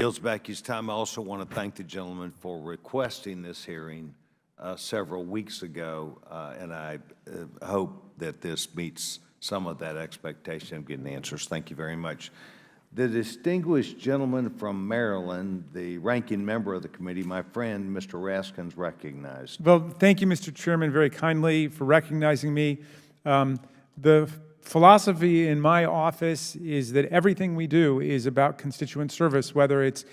Yields back his time. I also want to thank the gentleman for requesting this hearing several weeks ago, and I hope that this meets some of that expectation of getting answers. Thank you very much. The distinguished gentleman from Maryland, the ranking member of the committee, my friend, Mr. Raskin, is recognized. Well, thank you, Mr. Chairman, very kindly for recognizing me. The philosophy in my office is that everything we do is about constituent service, whether it's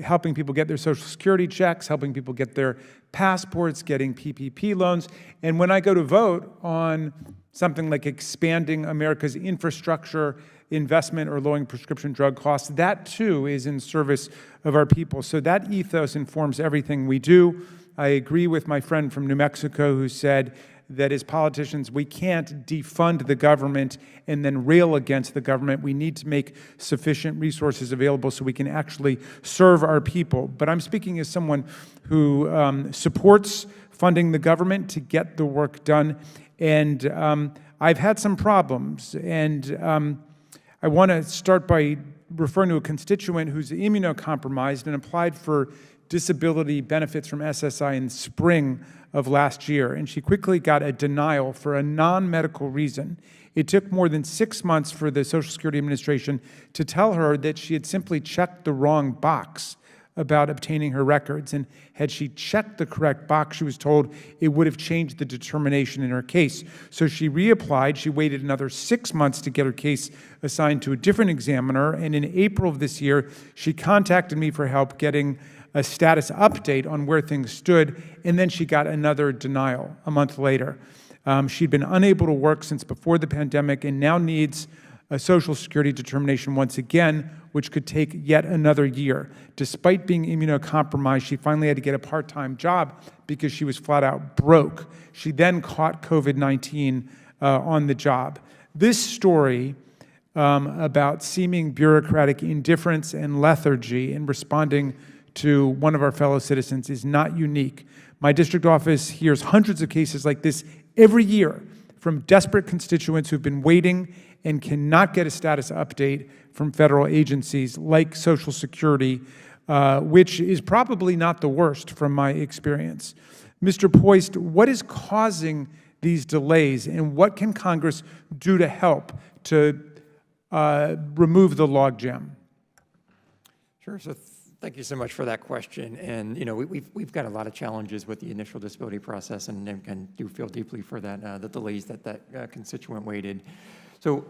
helping people get their Social Security checks, helping people get their passports, getting PPP loans. And when I go to vote on something like expanding America's infrastructure investment or lowering prescription drug costs, that too is in service of our people. So that ethos informs everything we do. I agree with my friend from New Mexico who said that as politicians, we can't defund the government and then rail against the government. We need to make sufficient resources available so we can actually serve our people. But I'm speaking as someone who supports funding the government to get the work done. And I've had some problems. And I want to start by referring to a constituent who's immunocompromised and applied for disability benefits from SSI in spring of last year, and she quickly got a denial for a non-medical reason. It took more than 6 months for the Social Security Administration to tell her that she had simply checked the wrong box about obtaining her records, and had she checked the correct box, she was told it would have changed the determination in her case. So she reapplied. She waited another 6 months to get her case assigned to a different examiner, and in April of this year, she contacted me for help getting a status update on where things stood, and then she got another denial a month later. She'd been unable to work since before the pandemic and now needs a Social Security determination once again, which could take yet another year. Despite being immunocompromised, she finally had to get a part-time job because she was flat out broke. She then caught COVID-19 on the job. This story about seeming bureaucratic indifference and lethargy in responding to one of our fellow citizens is not unique. My district office hears hundreds of cases like this every year from desperate constituents who've been waiting and cannot get a status update from federal agencies like Social Security, which is probably not the worst from my experience. Mr. Poist, what is causing these delays, and what can Congress do to help to remove the logjam? Sure. So thank you so much for that question. And we've got a lot of challenges with the initial disability process, and do feel deeply for that the delays that constituent waited. So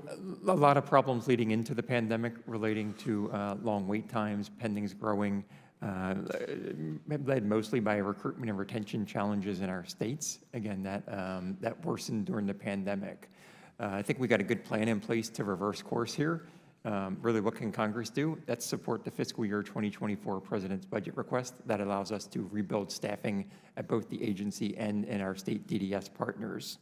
a lot of problems leading into the pandemic relating to long wait times, pendings growing, led mostly by recruitment and retention challenges in our states. Again, that worsened during the pandemic. I think we got a good plan in place to reverse course here. Really, what can Congress do? That's support the fiscal year 2024 President's budget request that allows us to rebuild staffing at both the agency and in our state DDS partners.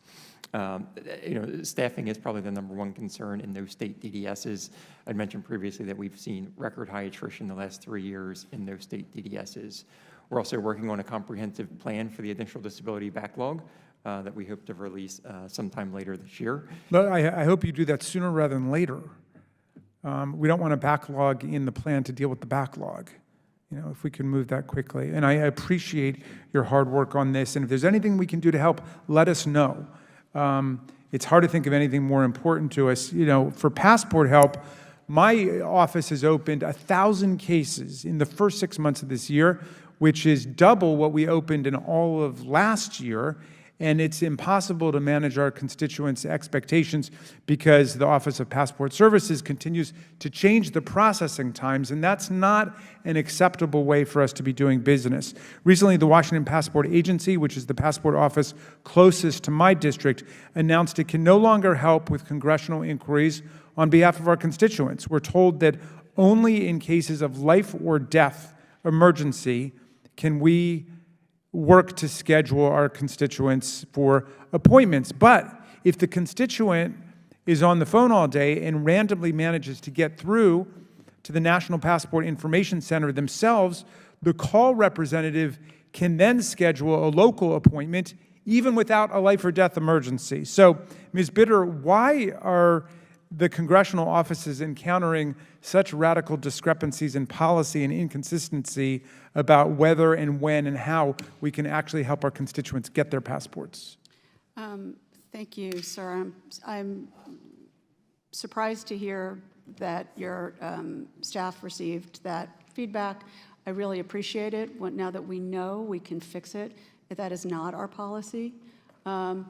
Staffing is probably the #1 concern in those state DDSs. I mentioned previously that we've seen record high attrition the last 3 years in those state DDSs. We're also working on a comprehensive plan for the initial disability backlog that we hope to release sometime later this year. But I hope you do that sooner rather than later. We don't want a backlog in the plan to deal with the backlog, if we can move that quickly. And I appreciate your hard work on this. And if there's anything we can do to help, let us know. It's hard to think of anything more important to us. For passport help, my office has opened 1,000 cases in the first 6 months of this year, which is double what we opened in all of last year. And it's impossible to manage our constituents' expectations because the Office of Passport Services continues to change the processing times, and that's not an acceptable way for us to be doing business. Recently, the Washington Passport Agency, which is the passport office closest to my district, announced it can no longer help with congressional inquiries on behalf of our constituents. We're told that only in cases of life or death emergency can we work to schedule our constituents for appointments. But if the constituent is on the phone all day and randomly manages to get through to the National Passport Information Center themselves, the call representative can then schedule a local appointment even without a life or death emergency. So, Ms. Bitter, why are the congressional office is encountering such radical discrepancies in policy and inconsistency about whether and when and how we can actually help our constituents get their passports? Thank you, sir. I'm surprised to hear that your staff received that feedback. I really appreciate it. Now that we know we can fix it, that is not our policy. Can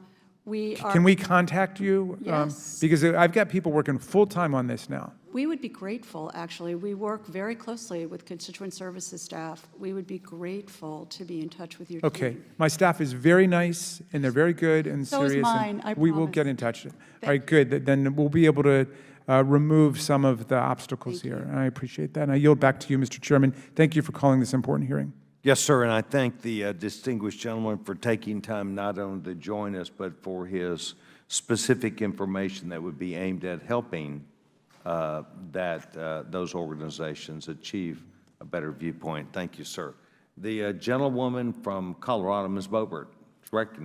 we contact you? Yes. Because I've got people working full-time on this now. We would be grateful, actually. We work very closely with Constituent Services staff. We would be grateful to be in touch with your team. Okay. My staff is very nice, and they're very good and So is serious. mine, and I we will promise. get in touch. All right, good. Then we'll be able to remove some of the obstacles here. I appreciate that. And I yield back to you, Mr. Chairman. Thank you for calling this important hearing. Yes, sir, and I thank the distinguished gentleman for taking time not only to join us, but for his specific information that would be aimed at helping those organizations achieve a better viewpoint. Thank you, sir. The gentlewoman from Colorado, Ms. Boebert, is recognized.